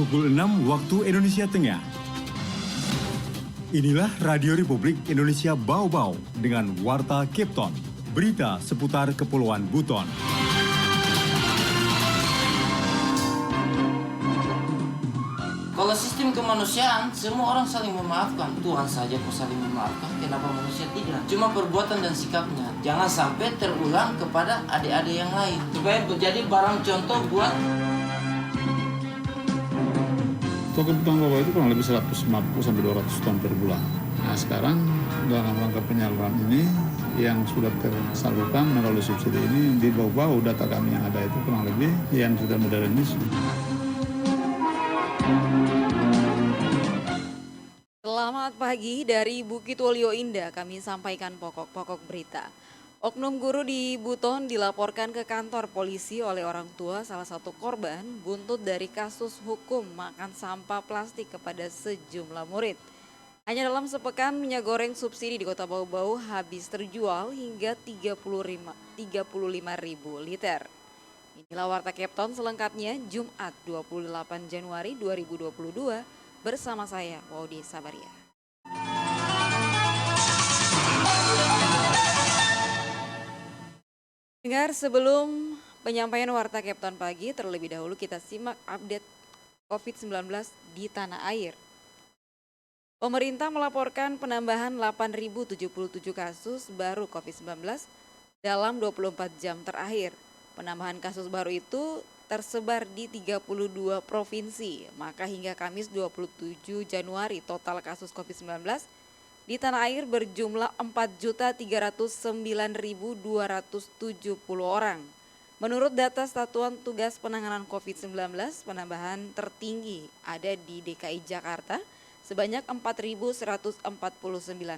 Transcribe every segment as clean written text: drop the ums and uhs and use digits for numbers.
Pukul 6 waktu Indonesia Tengah. Inilah Radio Republik Indonesia Bau-Bau dengan Warta Kepton. Berita seputar Kepulauan Buton. Kalau sistem kemanusiaan, semua orang saling memaafkan. Tuhan saja kok saling memaafkan, kenapa manusia tidak? Cuma perbuatan dan sikapnya. Jangan sampai terulang kepada adik-adik yang lain. Supaya menjadi barang contoh buat... Stok kebutuhan bawah itu kurang lebih 150-200 ton per bulan. Nah sekarang dalam rangka penyaluran ini yang sudah tersalurkan melalui subsidi ini di bawah data kami yang ada itu kurang lebih yang sudah modernis. Selamat pagi dari Bukit Wolio Indah, kami sampaikan pokok-pokok berita. Oknum guru di Buton dilaporkan ke kantor polisi oleh orang tua salah satu korban buntut dari kasus hukum makan sampah plastik kepada sejumlah murid. Hanya dalam sepekan minyak goreng subsidi di Kota Bau-Bau habis terjual hingga 35.000 liter. Inilah Warta Kepton selengkapnya Jumat 28 Januari 2022 bersama saya Waudy Sabaria. Dengar, sebelum penyampaian Warta Kepton pagi, terlebih dahulu kita simak update COVID-19 di tanah air. Pemerintah melaporkan penambahan 8.077 kasus baru COVID-19 dalam 24 jam terakhir. Penambahan kasus baru itu tersebar di 32 provinsi, maka hingga Kamis 27 Januari total kasus COVID-19 di tanah air berjumlah 4.309.270 orang. Menurut data Satuan Tugas Penanganan COVID-19, penambahan tertinggi ada di DKI Jakarta sebanyak 4.149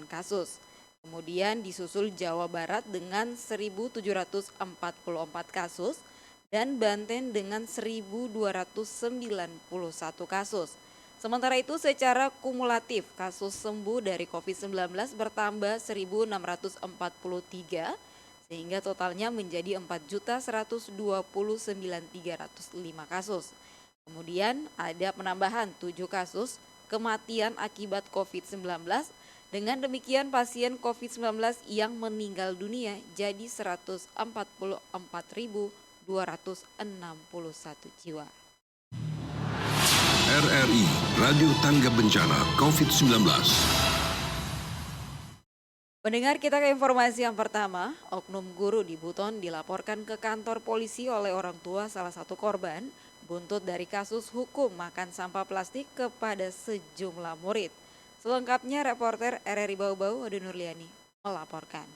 kasus. Kemudian disusul Jawa Barat dengan 1.744 kasus dan Banten dengan 1.291 kasus. Sementara itu secara kumulatif kasus sembuh dari COVID-19 bertambah 1.643 sehingga totalnya menjadi 4.129.305 kasus. Kemudian ada penambahan 7 kasus kematian akibat COVID-19. Dengan demikian pasien COVID-19 yang meninggal dunia jadi 144.261 jiwa. RRI Radio Tangga Bencana COVID-19. Pendengar, kita ke informasi yang pertama. Oknum guru di Buton dilaporkan ke kantor polisi oleh orang tua salah satu korban buntut dari kasus hukum makan sampah plastik kepada sejumlah murid. Selengkapnya reporter RRI Bau-Bau Ade Nurliani melaporkan.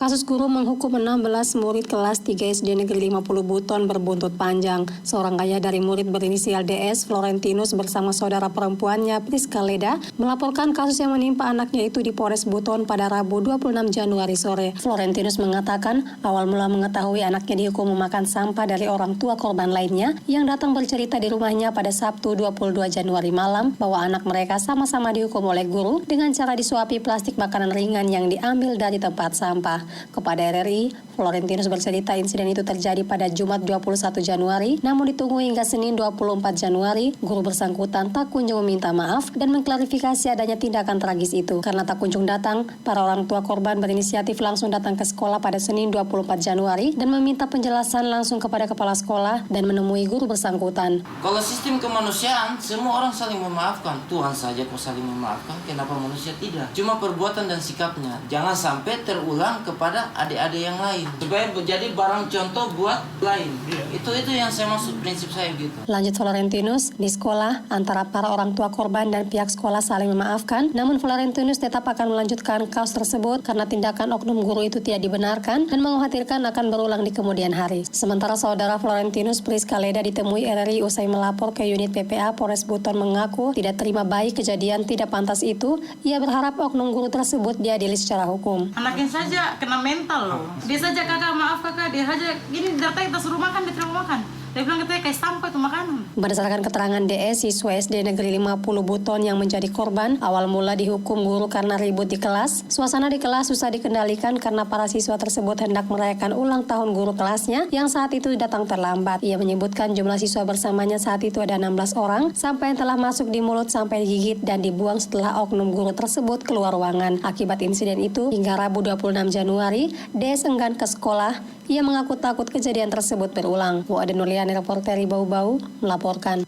Kasus guru menghukum 16 murid kelas 3 SD Negeri 50 Buton berbuntut panjang. Seorang ayah dari murid berinisial DS, Florentinus bersama saudara perempuannya, Priska Leda, melaporkan kasus yang menimpa anaknya itu di Polres Buton pada Rabu 26 Januari sore. Florentinus mengatakan awal mula mengetahui anaknya dihukum memakan sampah dari orang tua korban lainnya yang datang bercerita di rumahnya pada Sabtu 22 Januari malam bahwa anak mereka sama-sama dihukum oleh guru dengan cara disuapi plastik makanan ringan yang diambil dari tempat sampah. Kepada RRI, Florentinus bercerita insiden itu terjadi pada Jumat 21 Januari, namun ditunggu hingga Senin 24 Januari, guru bersangkutan tak kunjung meminta maaf dan mengklarifikasi adanya tindakan tragis itu. Karena tak kunjung datang, para orang tua korban berinisiatif langsung datang ke sekolah pada Senin 24 Januari dan meminta penjelasan langsung kepada kepala sekolah dan menemui guru bersangkutan. Kalau sistem kemanusiaan, semua orang saling memaafkan. Tuhan saja kok saling memaafkan, kenapa manusia tidak? Cuma perbuatan dan sikapnya. Jangan sampai terulang kepada adik-adik yang lain. Supaya menjadi barang contoh buat lain. Itu yang saya maksud, prinsip saya gitu. Lanjut Florentinus, di sekolah antara para orang tua korban dan pihak sekolah saling memaafkan, namun Florentinus tetap akan melanjutkan kasus tersebut karena tindakan oknum guru itu tidak dibenarkan dan mengkhawatirkan akan berulang di kemudian hari. Sementara saudara Florentinus, Priska Leda, ditemui RRI usai melapor ke unit PPA Polres Buton mengaku tidak terima baik kejadian tidak pantas itu. Ia berharap oknum guru tersebut diadili secara hukum. Anaknya saja kena mental loh. Dia saja kakak, maaf kakak, dia saja gini datang kita suruh makan, dia terima makan. Dia bilang kita kayak sampah itu makanan. Berdasarkan keterangan DS, siswa SD Negeri 50 Buton yang menjadi korban, awal mula dihukum guru karena ribut di kelas. Suasana di kelas susah dikendalikan karena para siswa tersebut hendak merayakan ulang tahun guru kelasnya yang saat itu datang terlambat. Ia menyebutkan jumlah siswa bersamanya saat itu ada 16 orang, sampai yang telah masuk di mulut sampai digigit dan dibuang setelah oknum guru tersebut keluar ruangan. Akibat insiden itu, hingga Rabu 26 Januari, DS enggan ke sekolah. Ia mengaku takut kejadian tersebut berulang. Bu Ade Nurliani, reporter Bau-Bau, melaporkan.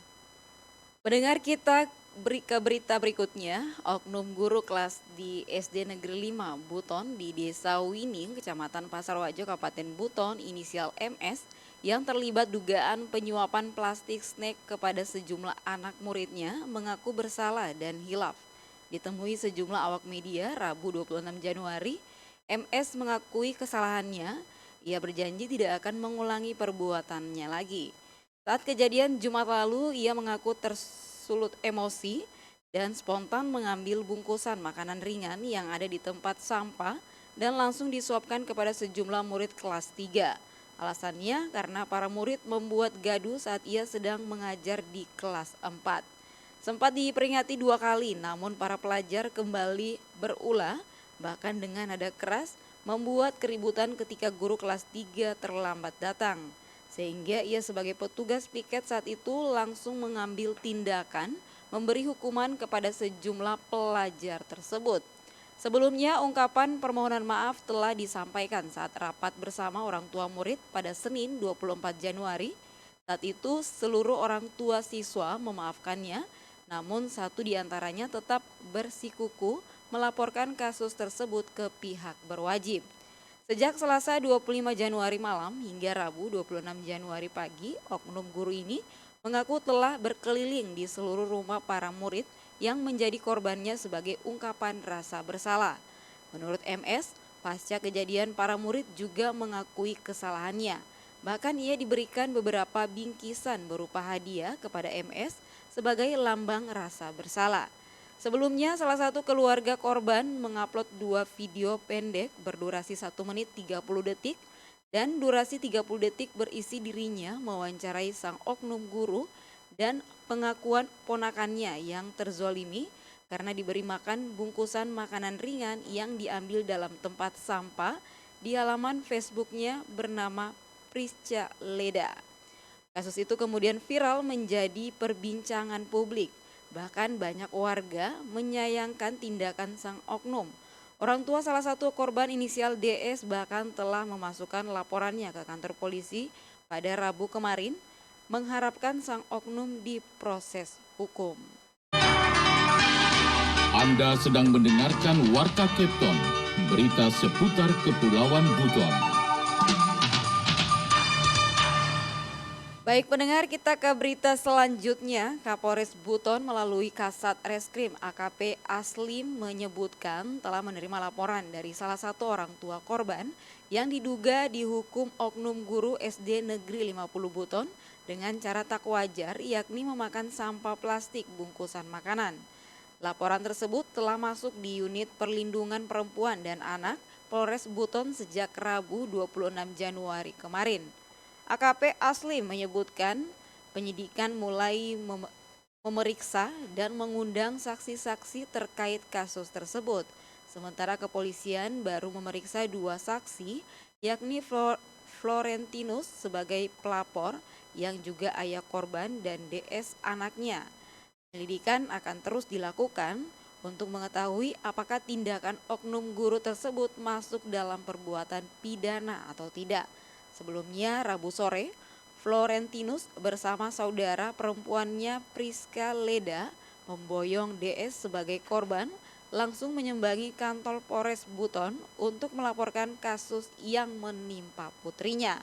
Pendengar, kita ke berita berikutnya. Oknum guru kelas di SD Negeri 5 Buton di Desa Wining, Kecamatan Pasar Wajo, Kabupaten Buton, inisial MS, yang terlibat dugaan penyuapan plastik snack kepada sejumlah anak muridnya, mengaku bersalah dan hilaf. Ditemui sejumlah awak media Rabu 26 Januari, MS mengakui kesalahannya. Ia berjanji tidak akan mengulangi perbuatannya lagi. Saat kejadian Jumat lalu, ia mengaku tersulut emosi dan spontan mengambil bungkusan makanan ringan yang ada di tempat sampah dan langsung disuapkan kepada sejumlah murid kelas 3. Alasannya karena para murid membuat gaduh saat ia sedang mengajar di kelas 4. Sempat diperingati 2 kali, namun para pelajar kembali berulah, bahkan dengan nada keras, membuat keributan ketika guru kelas 3 terlambat datang. Sehingga ia sebagai petugas piket saat itu langsung mengambil tindakan memberi hukuman kepada sejumlah pelajar tersebut. Sebelumnya ungkapan permohonan maaf telah disampaikan saat rapat bersama orang tua murid pada Senin 24 Januari. Saat itu seluruh orang tua siswa memaafkannya, namun satu di antaranya tetap bersikuku melaporkan kasus tersebut ke pihak berwajib. Sejak Selasa 25 Januari malam hingga Rabu 26 Januari pagi, oknum guru ini mengaku telah berkeliling di seluruh rumah para murid yang menjadi korbannya sebagai ungkapan rasa bersalah. Menurut MS, pasca kejadian para murid juga mengakui kesalahannya. Bahkan ia diberikan beberapa bingkisan berupa hadiah kepada MS sebagai lambang rasa bersalah. Sebelumnya, salah satu keluarga korban mengupload 2 video pendek berdurasi 1 menit 30 detik dan durasi 30 detik berisi dirinya mewawancarai sang oknum guru dan pengakuan ponakannya yang terzolimi karena diberi makan bungkusan makanan ringan yang diambil dalam tempat sampah di halaman Facebooknya bernama Prisca Leda. Kasus itu kemudian viral menjadi perbincangan publik. Bahkan banyak warga menyayangkan tindakan sang oknum. Orang tua salah satu korban inisial DS bahkan telah memasukkan laporannya ke kantor polisi pada Rabu kemarin, mengharapkan sang oknum diproses hukum. Anda sedang mendengarkan Warta Kepton, berita seputar Kepulauan Buton. Baik pendengar, kita ke berita selanjutnya. Kapolres Buton melalui Kasat Reskrim AKP Aslim menyebutkan telah menerima laporan dari salah satu orang tua korban yang diduga dihukum oknum guru SD Negeri 50 Buton dengan cara tak wajar, yakni memakan sampah plastik bungkusan makanan. Laporan tersebut telah masuk di unit perlindungan perempuan dan anak Polres Buton sejak Rabu 26 Januari kemarin. AKP Aslim menyebutkan penyidikan mulai memeriksa dan mengundang saksi-saksi terkait kasus tersebut. Sementara kepolisian baru memeriksa 2 saksi, yakni Florentinus sebagai pelapor yang juga ayah korban dan DS anaknya. Penyelidikan akan terus dilakukan untuk mengetahui apakah tindakan oknum guru tersebut masuk dalam perbuatan pidana atau tidak. Sebelumnya Rabu sore, Florentinus bersama saudara perempuannya Prisca Leda memboyong DS sebagai korban langsung menyambangi kantor Polres Buton untuk melaporkan kasus yang menimpa putrinya.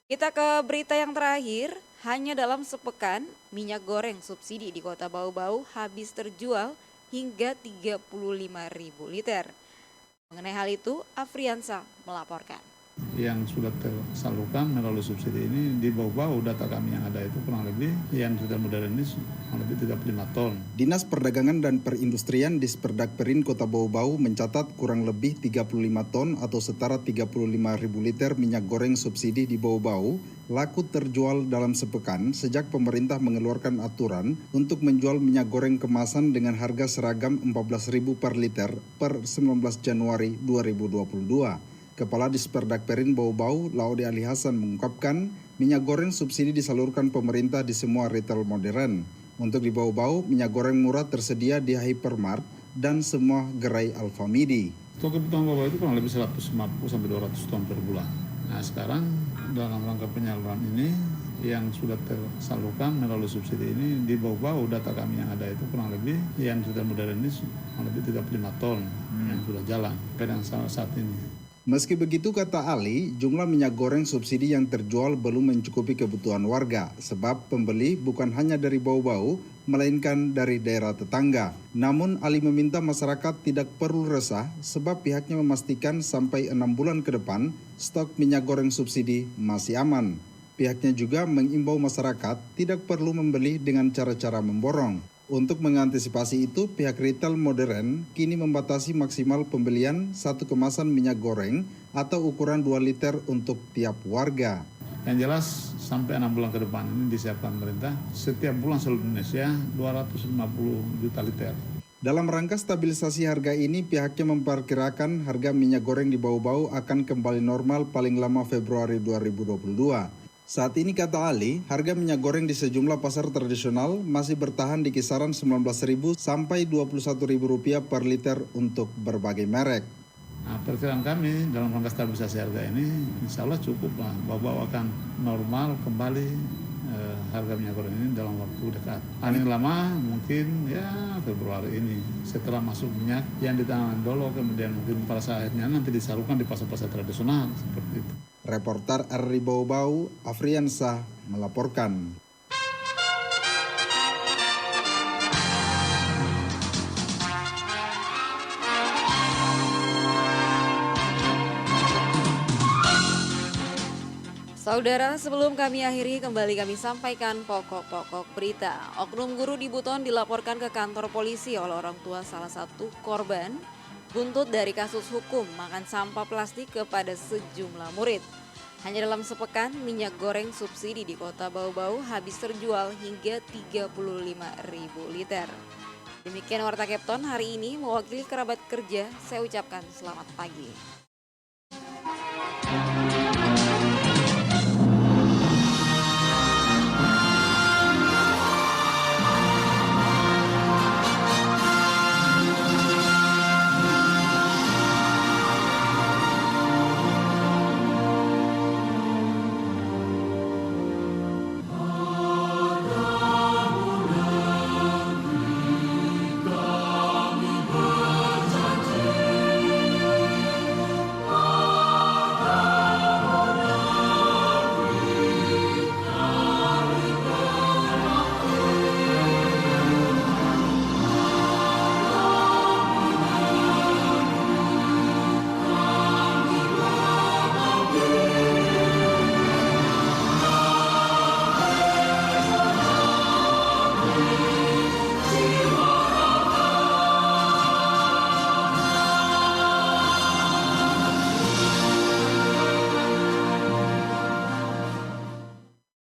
Kita ke berita yang terakhir, hanya dalam sepekan minyak goreng subsidi di Kota Bau-Bau habis terjual hingga 35.000 liter. Mengenai hal itu, Afriansa melaporkan. yang sudah tersalurkan melalui subsidi ini di Bau-Bau. Data kami yang ada itu kurang lebih yang sudah modern ini kurang lebih 35 ton. Dinas Perdagangan dan Perindustrian Disperdagperin Kota Bau-Bau mencatat kurang lebih 35 ton atau setara 35.000 liter minyak goreng subsidi di Bau-Bau laku terjual dalam sepekan sejak pemerintah mengeluarkan aturan untuk menjual minyak goreng kemasan dengan harga seragam 14.000 per liter per 19 Januari 2022. Kepala Disperdagperin Bau-Bau, Laode Ali Hasan mengungkapkan, minyak goreng subsidi disalurkan pemerintah di semua retail modern. Untuk di Bau-Bau, minyak goreng murah tersedia di hypermart dan semua gerai Alfamidi. Stok kebutuhan Bau-Bau itu kurang lebih 150-200 ton per bulan. Nah sekarang dalam rangka penyaluran ini yang sudah tersalurkan melalui subsidi ini di Bau-Bau, data kami yang ada itu kurang lebih yang sudah modern ini kurang lebih 35 ton yang sudah jalan pada saat ini. Meski begitu, kata Ali, jumlah minyak goreng subsidi yang terjual belum mencukupi kebutuhan warga, sebab pembeli bukan hanya dari Bau-Bau, melainkan dari daerah tetangga. Namun, Ali meminta masyarakat tidak perlu resah, sebab pihaknya memastikan sampai 6 bulan ke depan, stok minyak goreng subsidi masih aman. Pihaknya juga mengimbau masyarakat tidak perlu membeli dengan cara-cara memborong. Untuk mengantisipasi itu, pihak retail modern kini membatasi maksimal pembelian satu kemasan minyak goreng atau ukuran 2 liter untuk tiap warga. Yang jelas sampai 6 bulan ke depan ini disiapkan pemerintah setiap bulan seluruh Indonesia 250 juta liter. Dalam rangka stabilisasi harga ini, pihaknya memperkirakan harga minyak goreng di Bau-Bau akan kembali normal paling lama Februari 2022. Saat ini, kata Ali, harga minyak goreng di sejumlah pasar tradisional masih bertahan di kisaran Rp19.000 sampai Rp21.000 per liter untuk berbagai merek. Nah, perkiraan kami dalam rangka stabilisasi harga ini insya Allah cukup lah. Bau-Bau akan normal kembali harga minyak goreng ini dalam waktu dekat. Paling lama mungkin ya Februari ini setelah masuk minyak yang ditangani dulu, kemudian mungkin pada saatnya nanti disalurkan di pasar-pasar tradisional seperti itu. Reporter RRI Bau-Bau, Afriansah melaporkan. Saudara, sebelum kami akhiri, kembali kami sampaikan pokok-pokok berita. Oknum guru di Buton dilaporkan ke kantor polisi oleh orang tua salah satu korban buntut dari kasus hukum makan sampah plastik kepada sejumlah murid. Hanya dalam sepekan, minyak goreng subsidi di Kota Bau-Bau habis terjual hingga 35.000 liter. Demikian Warta Kepton hari ini, mewakili kerabat kerja, saya ucapkan selamat pagi.